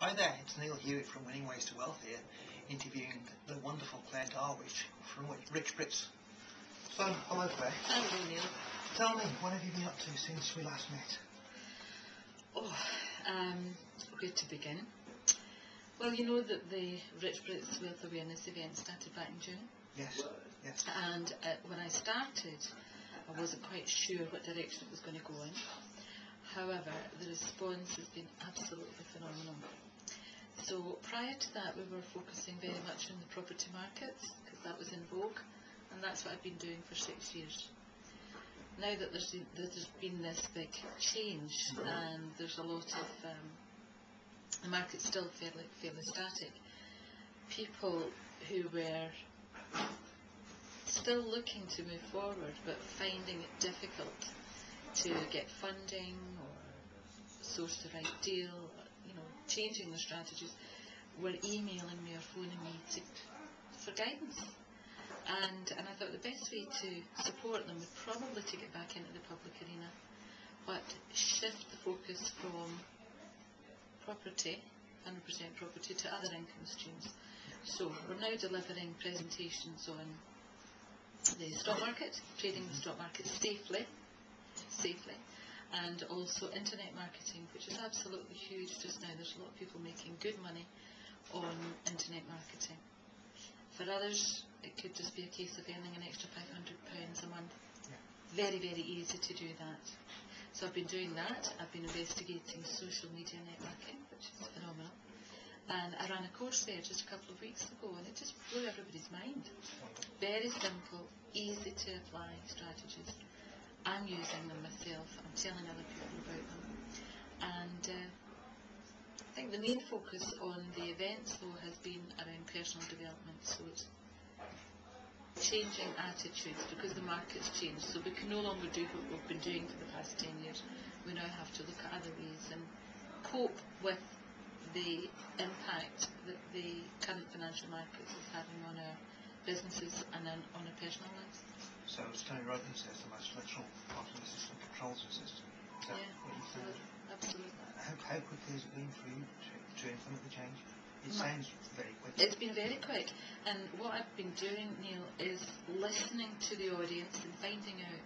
Hi there, it's Neil Hewitt from Winning Ways to Wealth here, interviewing the wonderful Clare Darwish from Rich Brits. So, hello Clare. Hello Neil. Tell me, what have you been up to since we last met? Good to begin. Well, you know that the Rich Brits Wealth Awareness event started back in June. Yes. And when I started, I wasn't quite sure what direction it was going to go in. However, the response has been absolutely phenomenal. So prior to that, we were focusing very much on the property markets because that was in vogue, and that's what I've been doing for 6 years. Now that there's been this big change and there's a lot of the market's still fairly static, people who were still looking to move forward but finding it difficult to get funding or source the right deal, changing their strategies, were emailing me or phoning me for guidance. And I thought the best way to support them was probably to get back into the public arena, but shift the focus from property, 100% property, to other income streams. So we're now delivering presentations on the stock market, trading the stock market safely, and also internet marketing, which is absolutely huge just now. There's a lot of people making good money on internet marketing. For others, it could just be a case of earning an extra £500 a month. Very, very easy to do that. So I've been doing that. I've been investigating social media networking, which is phenomenal. And I ran a course there just a couple of weeks ago, and it just blew everybody's mind. Very simple, easy to apply strategies. I'm using them myself. I'm telling other people about them. And I think the main focus on the events, though, has been around personal development. So it's changing attitudes because the market's changed. So we can no longer do what we've been doing for the past 10 years. We now have to look at other ways and cope with the impact that the current financial markets is having on our businesses and on our personal lives. So Tony Robbins says the most literal part of the system controls the system. Is that what you think? Absolutely. How quickly has it been for you to implement the change? It sounds very quick. It's been very quick, and what I've been doing, Neil, is listening to the audience and finding out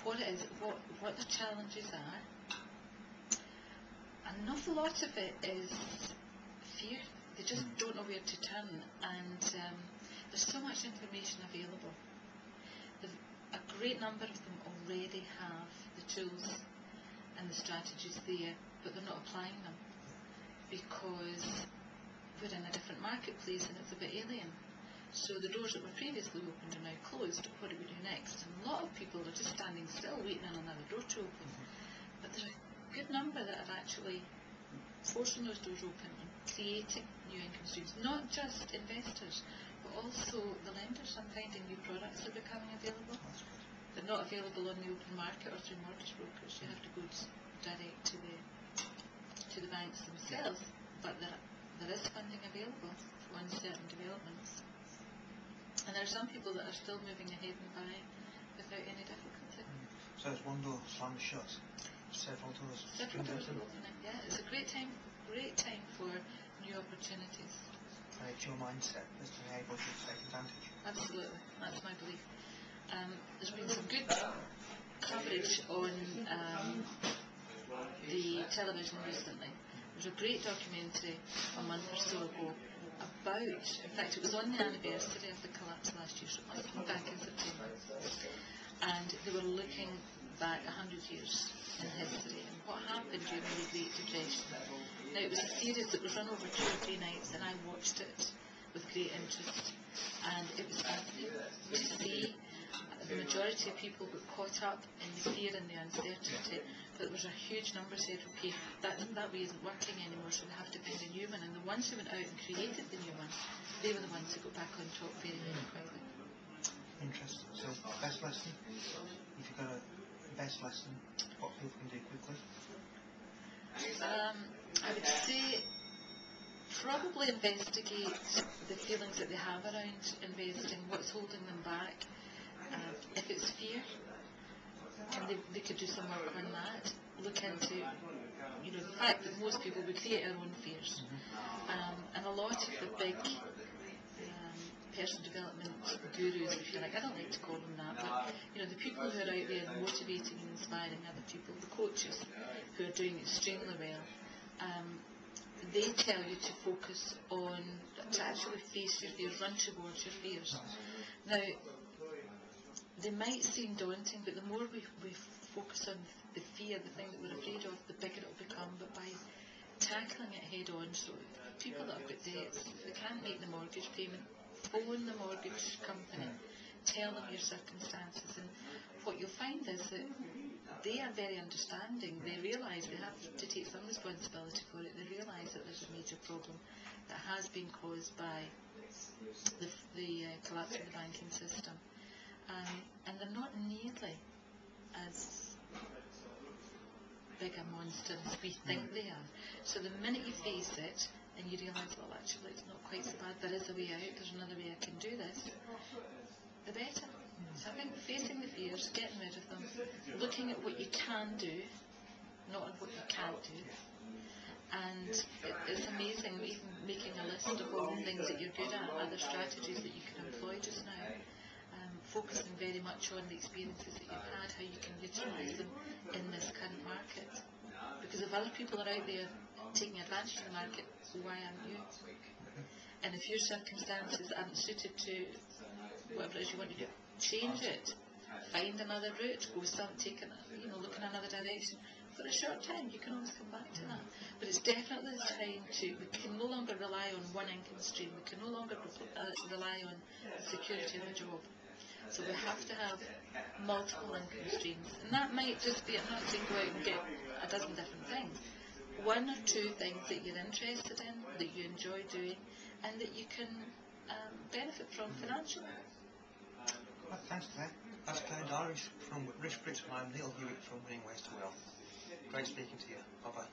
what it is, what the challenges are. An awful lot of it is fear. They just don't know where to turn, and there's so much information available. A great number of them already have the tools and the strategies there, but they're not applying them because we're in a different marketplace and it's a bit alien. So the doors that were previously opened are now closed. What do we do next? And a lot of people are just standing still waiting on another door to open. But there's a good number that are actually forcing those doors open and creating new income streams. Not just investors, but also the lenders. I'm finding new products are becoming available. They're not available on the open market or through mortgage brokers. You have to go direct to the banks themselves, but there is funding available on certain developments. And there are some people that are still moving ahead and buying without any difficulty. So there's one door slammed shut, several doors are opening. Yeah, it's a great time for new opportunities. And it's your mindset that's being able to take advantage. Absolutely, that's my belief. There's been some good coverage on the television recently. There's a great documentary a month or so ago about, in fact it was on the anniversary of the collapse last year, so it came back in September, and they were looking back 100 years in history and what happened during the Great Depression. Now it was a series that was run over 2 or 3 nights, and I watched it with great interest, and it was fascinating to see the majority of people got caught up in the fear and the uncertainty, but there was a huge number said, okay, that way isn't working anymore, so we have to find a new one. And the ones who went out and created the new one, they were the ones who got back on top very, very quickly. Interesting. So, best lesson? If you've got a best lesson, what people can do quickly? I would say probably investigate the feelings that they have around investing, what's holding them back. If it's fear, they could do some work on that. Look into you know, the fact that most people would create our own fears. And a lot of the big personal development gurus, if you like, I don't like to call them that, but you know, the people who are out there motivating and inspiring other people, the coaches who are doing extremely well, they tell you to focus on, to actually face your fears, run towards your fears. Now, they might seem daunting, but the more we focus on the fear, the thing that we're afraid of, the bigger it will become. But by tackling it head on, so people that have got debts, if they can't make the mortgage payment, phone the mortgage company, tell them your circumstances, and what you'll find is that they are very understanding. They realise they have to take some responsibility for it. They realise that there's a major problem that has been caused by the collapse of the banking system, and they're not nearly as big a monster as we think they are. So the minute you face it and you realise, well, actually it's not quite so bad, there is a way out, there's another way I can do this, the better. So I think facing the fears, getting rid of them, looking at what you can do, not at what you can't do. And it's amazing, even making a list of all the things that you're good at, other strategies that you can employ just now. Focusing very much on the experiences that you've had, how you can utilise them in this current market. Because if other people are out there taking advantage of the market, why aren't you? And if your circumstances aren't suited to whatever it is you want to do, change it. Find another route, go look in another direction. For a short time, you can always come back to that. But it's definitely the time we can no longer rely on one income stream. We can no longer rely on the security of a job. So we have to have multiple income streams. And that might just be, I'm not saying go out and get a dozen different things. One or two things that you're interested in, that you enjoy doing, and that you can benefit from financially. Well, thanks, Claire. That's Clare Darwish from Rich Brits, and I'm Neil Hewitt from Winning Ways to Wealth. Great speaking to you. Bye-bye.